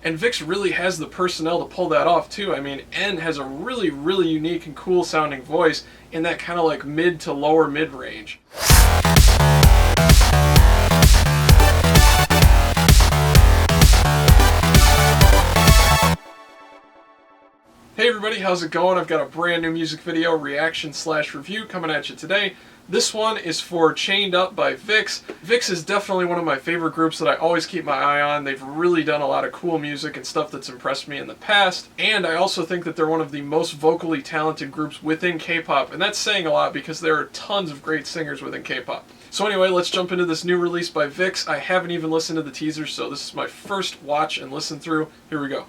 And Vixx really has the personnel to pull that off too. I mean, N has a really, really unique and cool sounding voice in that kind of like mid to lower mid range. Hey everybody, how's it going? I've got a brand new music video reaction / review coming at you today. This one is for Chained Up by Vixx. Vixx is definitely one of my favorite groups that I always keep my eye on. They've really done a lot of cool music and stuff that's impressed me in the past. And I also think that they're one of the most vocally talented groups within K-pop. And that's saying a lot because there are tons of great singers within K-pop. So anyway, let's jump into this new release by Vixx. I haven't even listened to the teaser, so this is my first watch and listen through. Here we go.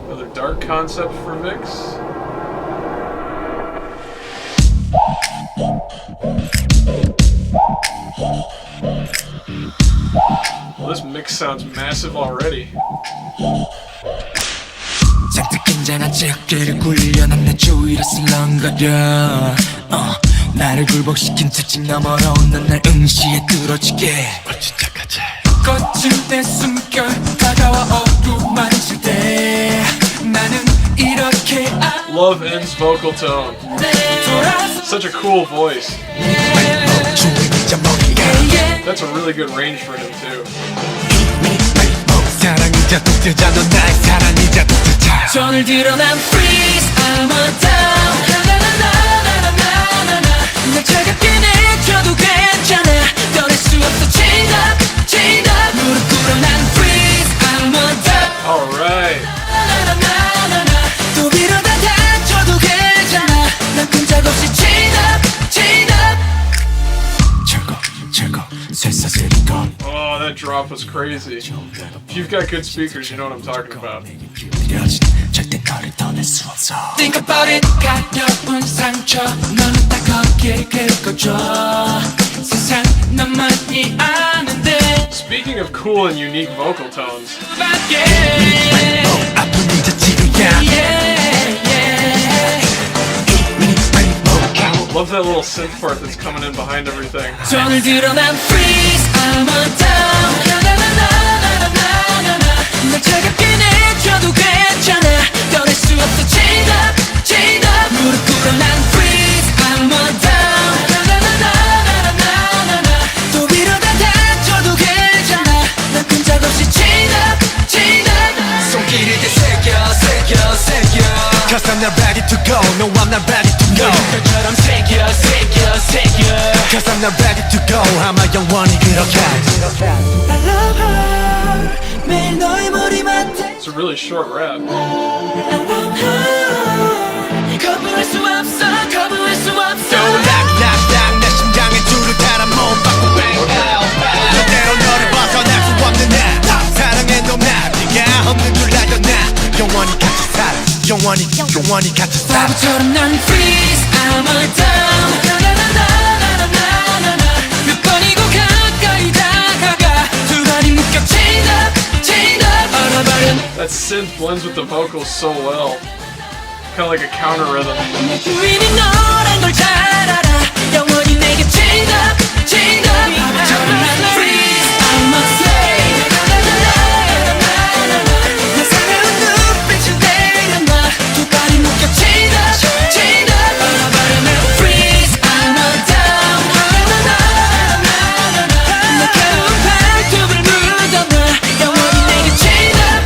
Another dark concept for Vixx. Well, this mix sounds massive already. 나를 굴복시킨 특징 너머로 넌 날 응시에 뚫어지게 거칠 때 숨결 다가와 어둠만 칠 때 나는 이렇게 Love N's vocal tone. Such a cool voice. That's a really good range for him too. 사랑이자 독재자 넌 나의 사랑이자 독재자 손을 들어 난 freeze I'm a down 날 차갑게 내줘도 괜찮아 떠날 수 없어 chained up chained up 무릎 꿇어 난 freeze I'm a down Alright. 또 이러다 다쳐도 괜찮아 난 끈적없이 chained up chained up 철거 쇠사슬이 건 Oh, that drop was crazy. If you've got good speakers, you know what I'm talking about. Think about it. 가벼운 상처 너는 다 거기에 긁어줘 세상 너만이 아는데 Speaking of cool and unique vocal tones, love that little synth part that's coming in behind everything. 손을 들어 난 freeze I'm a down 날 차갑게 내줘도 괜찮아 떠날 수 없어 chained up chained up 무릎 꿇어 난 freeze I'm a down 또 이러다 다쳐도 괜찮아 난 끈적없이 chained up chained up 손길을 되새겨 Cause I'm not ready to go No I'm not ready to go 너처럼 새겨 Cause I'm not ready to go 아마 영원히 그렇게 I love her 매일 너의 머리맡에 It's a really short rap. I want her 거부할 수 없어 knock 내 심장에 줄을 달아 못 받고 bang 절대로 너를 벗어날 수 없는 나 사랑해 너 나 네가 없는 줄 알던 나 영원히 같이 살아 영원히 같이 살아 바보처럼 난 freeze I'm a down 몇 번이고 가까이 다가가 두 발이 묶여 chained up 얼어버린 That synth blends with the vocals so well. Kind of like a counter rhythm. 내 주인이 너란 걸 잘 알아 영원히 내게 chained up 바보처럼 난 freeze I'm a slave 내 사랑은 눈빛을 내려놔 두 발이 묶여 chained up 얼어버린 난 freeze I'm a down 날카로운 발톱을 묻어놔 영원히 내게 chained up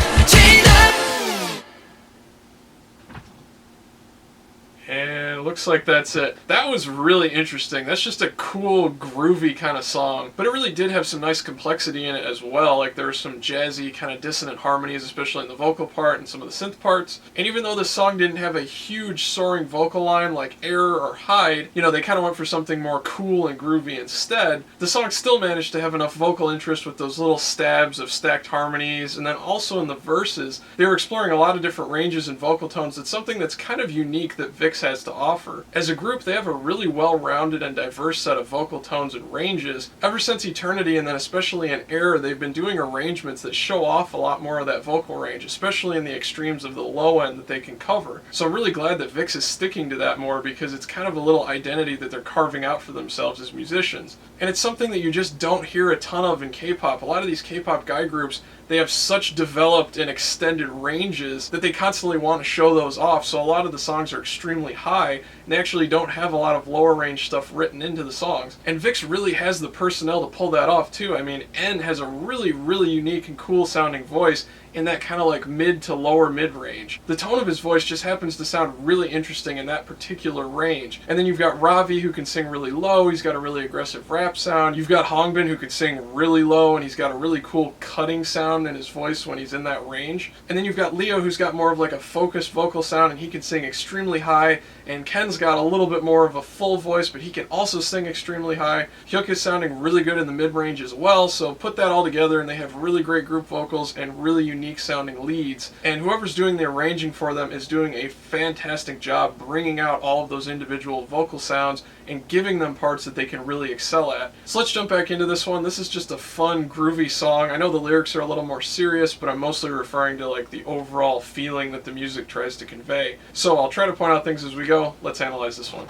And it looks like that's it. That was really interesting. That's just a cool, groovy kind of song. But it really did have some nice complexity in it as well. Like there were some jazzy, kind of dissonant harmonies, especially in the vocal part and some of the synth parts. And even though this song didn't have a huge soaring vocal line like Error or Hide, you know, they kind of went for something more cool and groovy instead. The song still managed to have enough vocal interest with those little stabs of stacked harmonies. And then also in the verses, they were exploring a lot of different ranges and vocal tones. It's something that's kind of unique that Vixx has to offer. offer. As a group, they have a really well-rounded and diverse set of vocal tones and ranges. Ever since Eternity, and then especially in Air, they've been doing arrangements that show off a lot more of that vocal range, especially in the extremes of the low end that they can cover. So I'm really glad that Vixx is sticking to that more, because it's kind of a little identity that they're carving out for themselves as musicians. And it's something that you just don't hear a ton of in K-pop. A lot of these K-pop guy groups, they have such developed and extended ranges that they constantly want to show those off, so a lot of the songs are extremely high, and they actually don't have a lot of lower range stuff written into the songs. And Vixx really has the personnel to pull that off too. I mean, N has a really unique and cool sounding voice in that kind of like mid to lower mid range. The tone of his voice just happens to sound really interesting in that particular range. And then you've got Ravi, who can sing really low. He's got a really aggressive rap sound. You've got Hongbin, who can sing really low, and he's got a really cool cutting sound in his voice when he's in that range. And then you've got Leo, who's got more of like a focused vocal sound, and he can sing extremely high. And Ken's got a little bit more of a full voice, but he can also sing extremely high. Hyuk is sounding really good in the mid range as well, so put that all together and they have really great group vocals and really unique sounding leads. And whoever's doing the arranging for them is doing a fantastic job bringing out all of those individual vocal sounds and giving them parts that they can really excel at. So let's jump back into this one. This is just a fun, groovy song. I know the lyrics are a little more serious, but I'm mostly referring to like the overall feeling that the music tries to convey. So I'll try to point out things as we go. Let's analyze this one.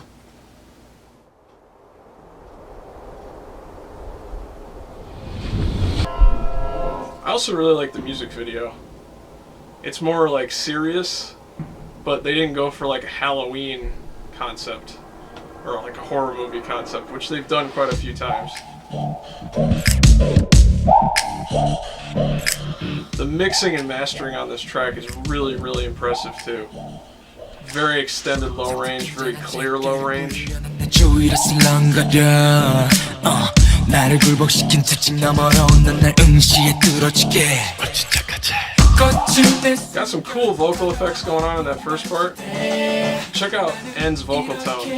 I also really like the music video. It's more like serious, but they didn't go for like a Halloween concept or like a horror movie concept, which they've done quite a few times. The mixing and mastering on this track is really impressive too. Very extended low range, very clear low range. 나를 굴복시킨 특징 너머로 넌 날 응시에 뚫어줄게. Got some cool vocal effects going on in that first part. Check out N's vocal tone.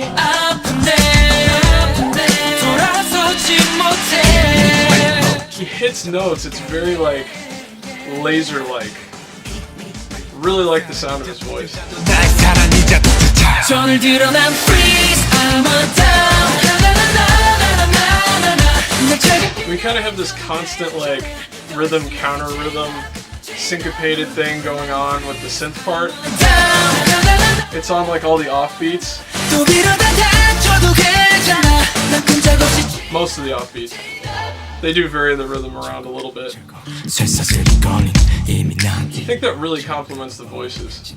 He hits notes, it's very like laser-like. Really like the sound of his voice. We kind of have this constant like rhythm, counter rhythm, syncopated thing going on with the synth part. It's on like all the offbeats. Most of the offbeats. They do vary the rhythm around a little bit. I think that really complements the voices.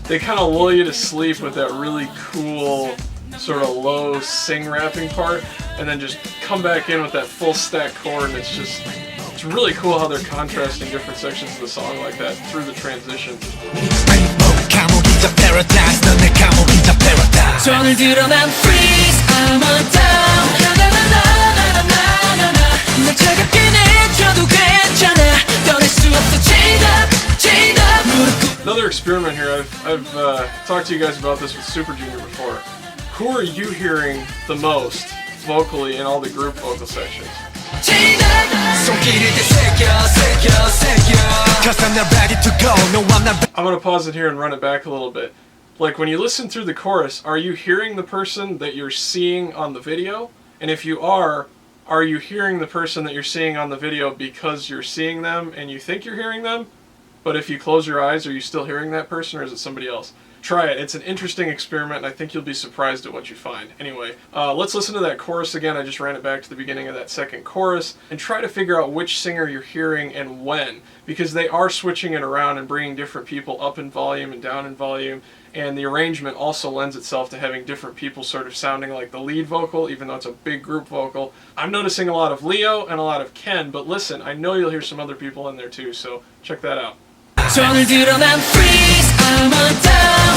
They kind of lull you to sleep with that really cool sort of low sing rapping part, and then just come back in with that full stack chord, and it's really cool how they're contrasting different sections of the song like that through the transition. Another experiment here, I've talked to you guys about this with Super Junior before. Who are you hearing the most vocally in all the group vocal sections? I'm going to pause it here and run it back a little bit. Like when you listen through the chorus, are you hearing the person that you're seeing on the video? And if you are you hearing the person that you're seeing on the video because you're seeing them and you think you're hearing them? But if you close your eyes, are you still hearing that person, or is it somebody else? Try it. It's an interesting experiment, and I think you'll be surprised at what you find. Anyway, let's listen to that chorus again. I just ran it back to the beginning of that second chorus, and try to figure out which singer you're hearing and when, because they are switching it around and bringing different people up in volume and down in volume, and the arrangement also lends itself to having different people sort of sounding like the lead vocal, even though it's a big group vocal. I'm noticing a lot of Leo and a lot of Ken, but listen, I know you'll hear some other people in there too, so check that out. 손을 들어 난 freeze, I'm on down.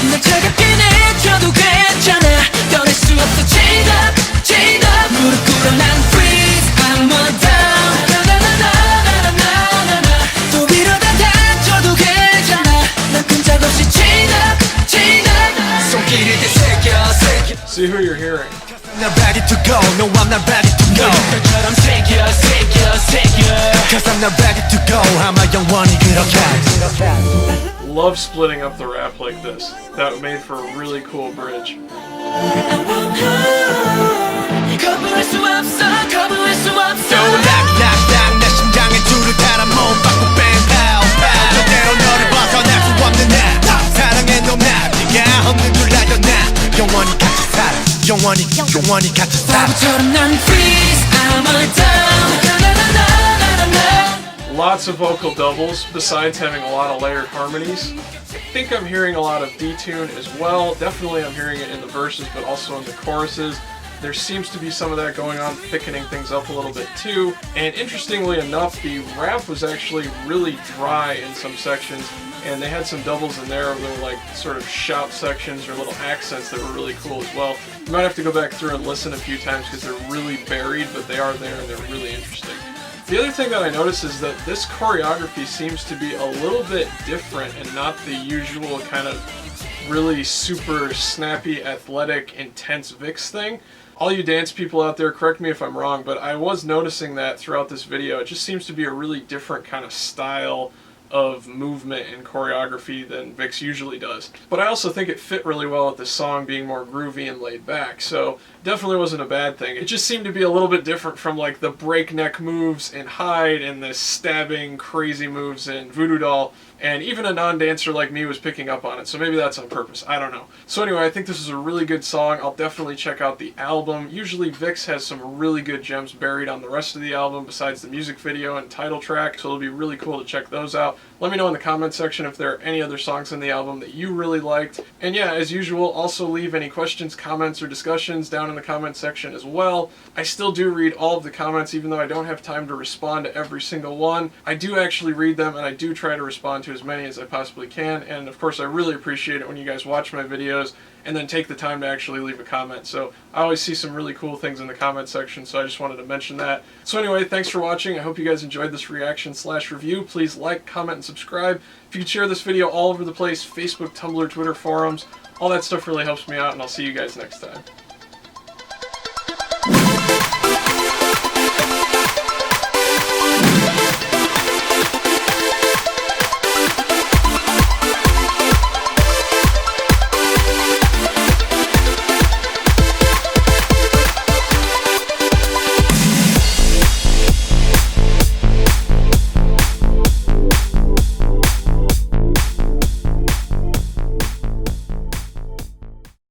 날 차갑게 내줘도 괜찮아. 떠날 수 없어 chained up, chained up. 무릎 꿇어 난 freeze, I'm on down. 또 위로다 던져도 괜찮아. 난 끈적 없이 chained up, chained up. 손길을 되새겨, 새겨. See who you're hearing. I'm not ready to go, no I'm not ready to go. 별처럼 새겨, 새겨, 새겨. Cause I'm not ready to go 아마 영원히 그렇게 Love splitting up the rap like this. That made for a really cool bridge. 거부할 수 없어 거부할 수 없어 락락락 내 심장에 줄을 달아 못 받고 뱅 파우 파우 절대로 너를 벗어날 수 없는 나 사랑해 너 나 네가 없는 줄 알던 나 영원히 같이 살아 영원히 같이 살아 바보처럼 난 freeze I'm all down Lots of vocal doubles, besides having a lot of layered harmonies. I think I'm hearing a lot of detune as well. Definitely I'm hearing it in the verses, but also in the choruses. There seems to be some of that going on, thickening things up a little bit too. And interestingly enough, the rap was actually really dry in some sections, and they had some doubles in there that were like sort of shout sections or little accents that were really cool as well. You might have to go back through and listen a few times because they're really buried, but they are there and they're really interesting. The other thing that I noticed is that this choreography seems to be a little bit different and not the usual kind of really super snappy, athletic, intense Vixx thing. All you dance people out there, correct me if I'm wrong, but I was noticing that throughout this video. It just seems to be a really different kind of style of movement and choreography than Vixx usually does. But I also think it fit really well with this song being more groovy and laid back, so definitely wasn't a bad thing. It just seemed to be a little bit different from like the breakneck moves in Hide and the stabbing crazy moves in Voodoo Doll, and even a non-dancer like me was picking up on it, so maybe that's on purpose, I don't know. So anyway, I think this is a really good song. I'll definitely check out the album. Usually Vixx has some really good gems buried on the rest of the album besides the music video and title track, so it'll be really cool to check those out. Let me know in the comment section if there are any other songs in the album that you really liked. And yeah, as usual, also leave any questions, comments, or discussions down in the comment section as well. I still do read all of the comments, even though I don't have time to respond to every single one. I do actually read them, and I do try to respond to as many as I possibly can. And of course, I really appreciate it when you guys watch my videos and then take the time to actually leave a comment. So I always see some really cool things in the comment section, so I just wanted to mention that. So anyway, thanks for watching. I hope you guys enjoyed this reaction/review. Please like, comment, and subscribe. If you could share this video all over the place, Facebook, Tumblr, Twitter, forums, all that stuff really helps me out, and I'll see you guys next time.